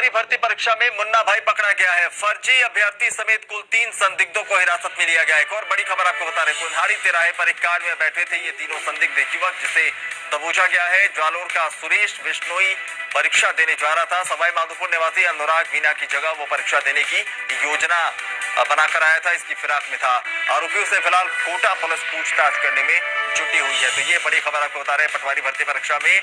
पटवारी भर्ती परीक्षा में मुन्ना भाई पकड़ा गया है। फर्जी अभ्यर्थी समेत कुल 3 संदिग्धों को हिरासत में लिया गया है। एक और बड़ी खबर आपको बता रहे, कुल्हाड़ी तिराहे पर एक कार में बैठे थे ये तीनों संदिग्ध युवक, जिसे दबोचा गया है। जालोर का सुरेश बिश्नोई परीक्षा देने जा रहा था। सवाई माधोपुर निवासी अनुराग मीना की जगह वो परीक्षा देने की योजना बनाकर आया था, इसकी फिराक में था। आरोपियों से फिलहाल कोटा पुलिस पूछताछ करने में जुटी हुई है। तो ये बड़ी खबर आपको बता रहे हैं, पटवारी भर्ती परीक्षा में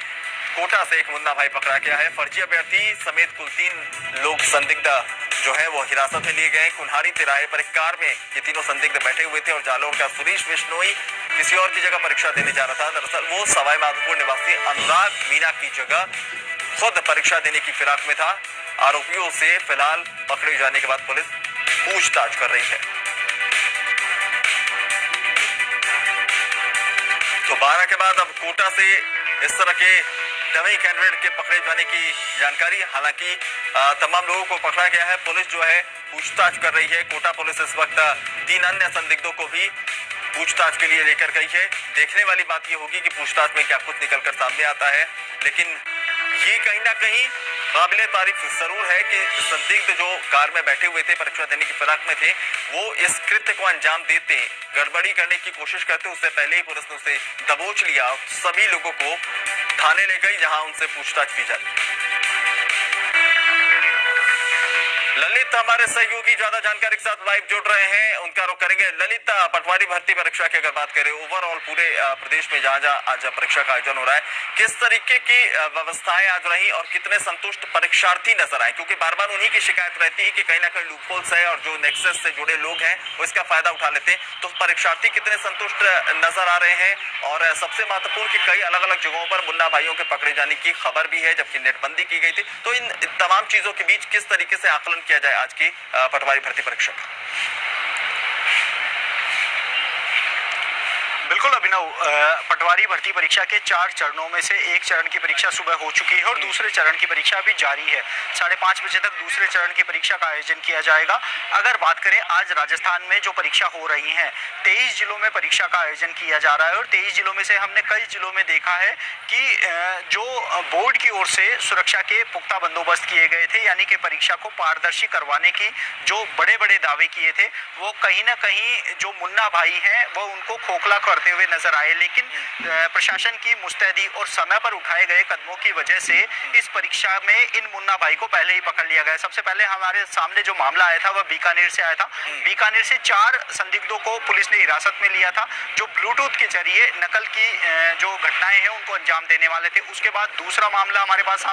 कोटा से एक मुन्ना भाई पकड़ा गया है। फर्जी अभ्यर्थी समेत कुल 3 लोग संदिग्ध जो है वो हिरासत में लिए गए। कुल्हाड़ी तिराहे पर एक कार में ये तीनों संदिग्ध बैठे हुए थे और जालोर का सुरेश बिश्नोई किसी और की जगह परीक्षा देने जा रहा था। दरअसल वो सवाई माधोपुर निवासी अनुराग मीना की जगह खुद परीक्षा देने की फिराक में था। आरोपियों से फिलहाल पकड़े जाने के बाद पुलिस पूछताछ कर रही है। तो 12 के बाद अब कोटा से इस तरह के डमी कैंडिडेट के पकड़े जाने की जानकारी। हालांकि तमाम लोगों को पकड़ा गया है। पुलिस जो है पूछताछ कर रही है। कोटा पुलिस इस वक्त 3 अन्य संदिग्धों को भी पूछताछ के लिए लेकर गई है। देखने वाली बात यह होगी कि पूछताछ में क्या कुछ निकलकर सामने आता है। लेकिन ये कहीं ना कहीं काबिले तारीफ जरूर है कि संदिग्ध जो कार में बैठे हुए थे, परीक्षा देने की फिराक में थे, वो इस कृत्य को अंजाम देते, गड़बड़ी करने की कोशिश करते उससे पहले ही पुलिस ने उसे दबोच लिया। सभी लोगों को थाने ले गई, जहां उनसे पूछताछ की जाती। ललित हमारे सहयोगी ज्यादा जानकारी के साथ लाइव जुड़ रहे हैं, उनका रुख करेंगे। ललित, पटवारी भर्ती परीक्षा की अगर बात करें ओवरऑल पूरे प्रदेश में जहां जहां आज परीक्षा का आयोजन हो रहा है, किस तरीके की व्यवस्थाएं आज रही और कितने संतुष्ट परीक्षार्थी नजर आए? क्योंकि बार बार उन्हीं की शिकायत रहती है कि कहीं ना कहीं लूपहोल्स है और जो नेक्सस से जुड़े लोग हैं वो इसका फायदा उठा लेते हैं। तो परीक्षार्थी कितने संतुष्ट नजर आ रहे हैं? और सबसे महत्वपूर्ण कि कई अलग अलग जगहों पर मुन्ना भाइयों के पकड़े जाने की खबर भी है, जबकि नेटबंदी की गई थी। तो इन तमाम चीजों के बीच किस तरीके से आकलन किया जाए आज की पटवारी भर्ती परीक्षा का? बिल्कुल अभिनव, पटवारी भर्ती परीक्षा के 4 चरणों में से एक चरण की परीक्षा सुबह हो चुकी है और दूसरे चरण की परीक्षा अभी जारी है। 5:30 बजे तक दूसरे चरण की परीक्षा का आयोजन किया जाएगा। अगर बात करें आज राजस्थान में जो परीक्षा हो रही है, 23 जिलों में परीक्षा का आयोजन किया जा रहा है और 23 जिलों में से हमने कई जिलों में देखा है कि जो बोर्ड की ओर से सुरक्षा के पुख्ता बंदोबस्त किए गए थे, यानी कि परीक्षा को पारदर्शी करवाने की जो बड़े बड़े दावे किए थे, वो कहीं ना कहीं जो मुन्ना भाई हैं वो उनको खोखला करते हुए नजर आए। लेकिन प्रशासन की मुस्तैदी और समय पर उठाए गए कदमों की वजह से इस परीक्षा में इन मुन्ना भाई को पहले ही पकड़ लिया गया। सबसे पहले हमारे सामने जो मामला आया था वह बीकानेर से आया था। बीकानेर से 4 संदिग्धों को पुलिस ने हिरासत में लिया था, जो ब्लूटूथ के जरिए नकल की जो घटनाएं हैं उनको अंजाम देने वाले थे। उसके बाद दूसरा मामला हमारे पास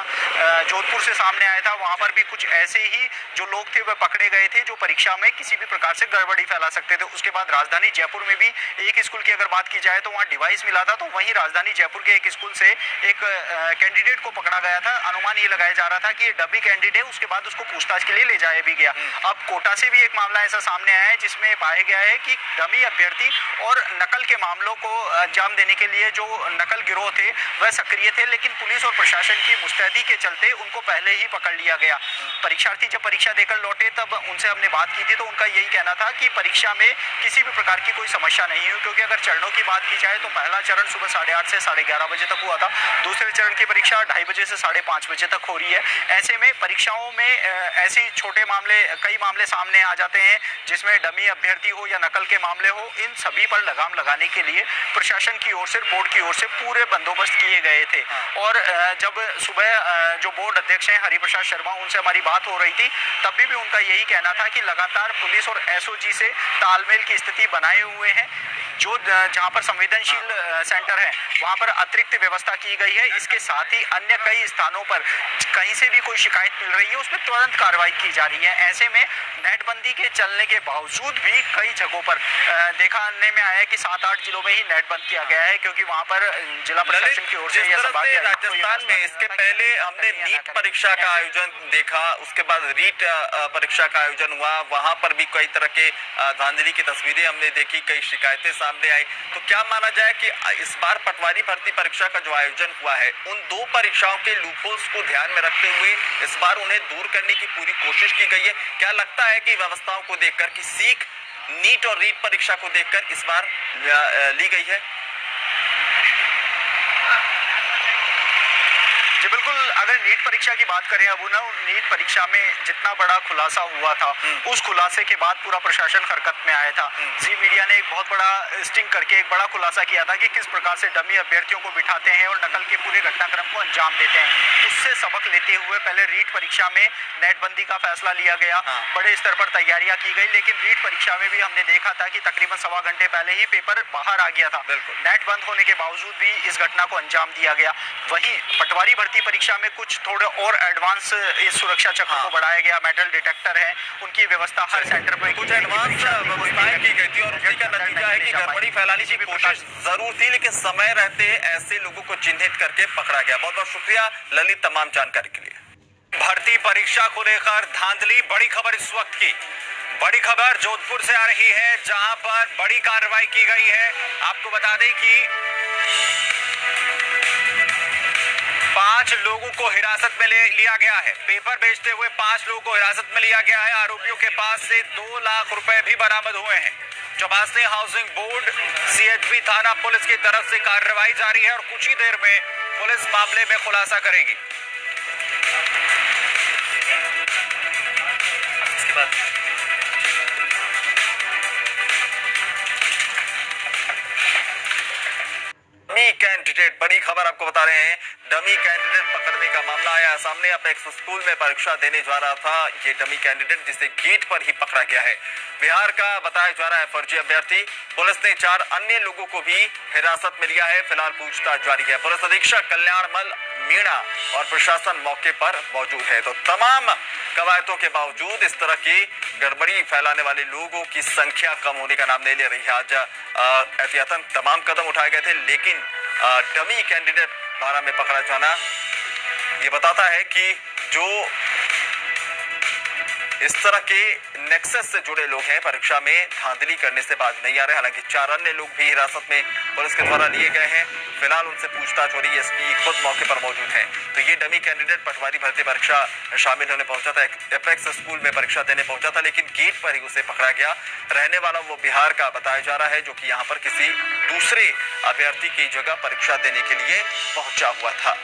जोधपुर से सामने आया था। वहां पर भी कुछ ऐसे ही जो लोग थे वह पकड़े गए थे जो परीक्षा में किसी भी प्रकार से गड़बड़ी फैला सकते थे। उसके बाद राजधानी जयपुर में भी एक स्कूल की अगर बात की जाए तो वहां डिवाइस मिला था, तो वहीं राजधानी जयपुर के एक स्कूल से एक कैंडिडेट को पकड़ा गया था। अनुमान ये लगाया जा रहा था कि ये डमी कैंडिडेट है, उसके बाद उसको पूछताछ के लिए ले जाया भी गया। अब कोटा से भी एक मामला ऐसा सामने आया है जिसमें पाया गया है कि डमी अभ्यर्थी और नकल के मामलों को अंजाम देने के लिए जो नकल गिरोह थे वह सक्रिय थे, लेकिन पुलिस और प्रशासन की मुस्तैदी के चलते उनको पहले ही पकड़ लिया गया। परीक्षार्थी जब परीक्षा देकर लौटे तब उनसे हमने बात की थी, तो उनका यही कहना था कि परीक्षा में किसी भी प्रकार की कोई समस्या नहीं हुई, क्योंकि अगर चरणों की बात की जाए तो पहला चरण सुबह 8:30 से 11:30 बजे तक हुआ था। दूसरे चरण की परीक्षा 2:30 बजे से 5:30 बजे तक हो रही है। ऐसे में परीक्षाओं में ऐसी छोटे मामले, कई मामले सामने आ जाते हैं जिसमें डमी अभ्यर्थी हो या नकल के मामले हो, इन सभी पर लगाम लगाने के लिए प्रशासन की ओर से, बोर्ड की ओर से पूरे बंदोबस्त किए गए थे। और जब सुबह जो बोर्ड अध्यक्ष हैं हरिप्रसाद शर्मा, उनसे हमारी बात हो रही थी, तब भी उनका यही कहना था कि लगातार पुलिस और एसओजी से तालमेल की स्थिति बनाए हुए हैं। जो जहां पर संवेदनशील सेंटर है वहां पर अतिरिक्त व्यवस्था की गई है। इसके साथ ही अन्य कई स्थानों पर कहीं से भी कोई शिकायत मिल रही है उसमें तुरंत कार्रवाई की जा रही है। ऐसे में नेटबंदी के चलने के बावजूद भी कई जगहों पर देखने में आया है कि 7-8 जिलों में ही नेट बंद किया गया है, क्योंकि वहां पर जिला प्रशासन की ओर से राजस्थान में इसके पहले हमने नीट परीक्षा का आयोजन देखा, उसके बाद रीट परीक्षा का आयोजन हुआ, वहां पर भी कई तरह के धांधली की तस्वीरें हमने देखी, कई शिकायतें सामने आई। तो क्या माना जाए कि इस बार पटवारी भर्ती परीक्षा का जो आयोजन हुआ है, उन 2 परीक्षाओं के लूपहोल्स को ध्यान में रखते हुए इस बार उन्हें दूर करने की पूरी कोशिश की गई है? क्या लगता है कि व्यवस्थाओं को देखकर कि सीख नीट और रीट परीक्षा को देखकर इस बार ली गई है? जी बिल्कुल, अगर नीट परीक्षा की बात करें अब ना, नीट परीक्षा में जितना बड़ा खुलासा हुआ था, उस खुलासे के बाद पूरा प्रशासन हरकत में आया था। जी मीडिया ने एक बहुत बड़ा स्टिंग करके एक बड़ा खुलासा किया था कि किस प्रकार से डमी अभ्यर्थियों को बिठाते हैं और नकल के पूरे घटनाक्रम को अंजाम देते हैं। उससे सबक लेते हुए पहले रीट परीक्षा में नेटबंदी का फैसला लिया गया, बड़े स्तर पर तैयारियां की गई, लेकिन रीट परीक्षा में भी हमने देखा था कि तकरीबन सवा घंटे पहले ही पेपर बाहर आ गया था। नेट बंद होने के बावजूद भी इस घटना को अंजाम दिया गया। वहीं पटवारी भर्ती परीक्षा में कुछ थोड़े और एडवांस इस सुरक्षा चक्र को बढ़ाया गया। मेटल डिटेक्टर है, उनकी व्यवस्था हर सेंटर पर कुछ एडवांस व्यवस्थाएं की गई थी और उसी का नतीजा है कि गड़बड़ी फैलाने की कोशिश जरूर थी, लेकिन समय रहते ऐसे लोगों को चिन्हित करके पकड़ा गया। बहुत बहुत शुक्रिया ललित तमाम जानकारी के लिए। भर्ती परीक्षा को लेकर धांधली, बड़ी खबर इस वक्त की। बड़ी खबर जोधपुर से आ रही है, जहां पर बड़ी कार्रवाई की गई है। आपको बता दें कि 5 लोगों को हिरासत में लिया गया है। पेपर बेचते हुए 5 लोगों को हिरासत में लिया गया है। आरोपियों के पास से 2 लाख रुपए भी बरामद हुए हैं। चौबासनी हाउसिंग बोर्ड, सीएचबी थाना पुलिस की तरफ से कार्रवाई जारी है और कुछ ही देर में पुलिस मामले में खुलासा करेगी। इसके बाद डमी कैंडिडेट, बड़ी खबर आपको बता रहे हैं, डमी कैंडिडेट पकड़ने का मामला आया सामने। अपेक्स स्कूल में परीक्षा देने जा रहा था ये डमी कैंडिडेट, जिसे गेट पर ही पकड़ा गया है। बिहार का बताया जा रहा है फर्जी अभ्यर्थी। पुलिस ने 4 अन्य लोगों को भी हिरासत में लिया है। फिलहाल पूछताछ जारी है। पुलिस अधीक्षक कल्याणमल मीणा और प्रशासन मौके पर मौजूद है। तो तमाम कवायदों के बावजूद इस तरह की गड़बड़ी फैलाने वाले लोगों की संख्या कम होने का नाम नहीं ले रही है। आज एहतियातन तमाम कदम उठाए गए थे, लेकिन डमी कैंडिडेट बारह में पकड़ा जाना ये बताता है कि जो इस तरह के नेक्सस से जुड़े लोग हैं परीक्षा में धांधली करने से बाज नहीं आ रहे। हालांकि 4 अन्य लोग भी हिरासत में पुलिस के द्वारा लिए गए हैं। फिलहाल उनसे पूछताछ हो रही है। एसपी खुद मौके पर मौजूद हैं। तो ये डमी कैंडिडेट पटवारी भर्ती परीक्षा शामिल होने पहुंचा था, एपेक्स स्कूल में परीक्षा देने पहुंचा था, लेकिन गेट पर ही उसे पकड़ा गया। रहने वाला वो बिहार का बताया जा रहा है, जो कि यहाँ पर किसी दूसरे अभ्यर्थी की जगह परीक्षा देने के लिए पहुंचा हुआ था।